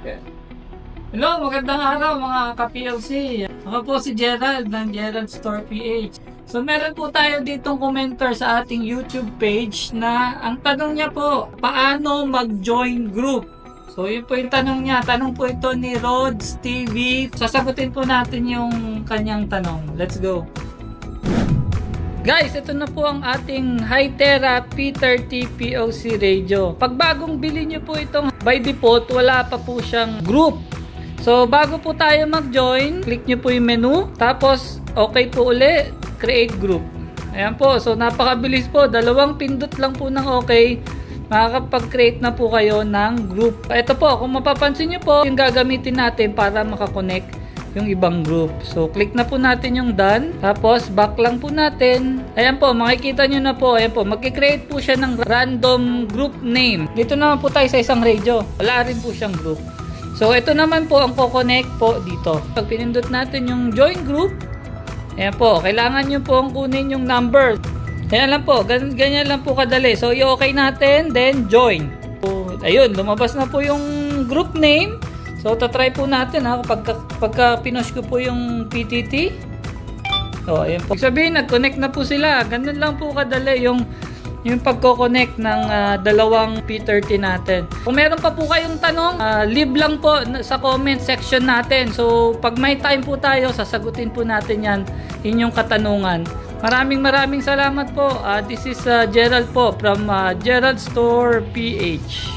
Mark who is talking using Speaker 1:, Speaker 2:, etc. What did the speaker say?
Speaker 1: Hello, magandang araw mga ka-PLC. Ako po si Gerald ng Gerald Store PH. So meron po tayo ditong commenter sa ating YouTube page na ang tanong niya po, paano mag-join group? So yun po yung tanong niya. Tanong po ito ni Rods TV. Sasagutin po natin yung kanyang tanong. Let's go. Guys, ito na po ang ating Hytera P30 POC radio. Pag bagong bili nyo po itong by default, wala pa po siyang group. So bago po tayo mag-join, click nyo po yung menu. Tapos okay po uli, create group. Ayan po, so napakabilis po. Dalawang pindot lang po ng okay, makakapag-create na po kayo ng group. Ito po, kung mapapansin nyo po, yung gagamitin natin para makakonect yung ibang group. So click na po natin yung done. Tapos back lang po natin. Ayan po, makikita nyo na po. Ayan po, mag-create po siya ng random group name. Dito naman po tayo sa isang radio. Wala rin po siyang group. So ito naman po ang ko-connect po dito. Pag pinindot natin yung join group, ayan po, kailangan nyo po ang kunin yung number. Ayan lang po, ganyan lang po kadali. So i-okay natin, then join. So, ayun, lumabas na po yung group name. So tatry po natin ha, pagka pinush ko po yung PTT. So ayan po. Sabihin, nag-connect na po sila. Ganun lang po kadali yung pagko-connect ng dalawang P30 natin. Kung meron pa po kayong tanong, leave lang po sa comment section natin. So pag may time po tayo, sasagutin po natin yan, inyong katanungan. Maraming salamat po. This is Gerald po from Gerald Store PH.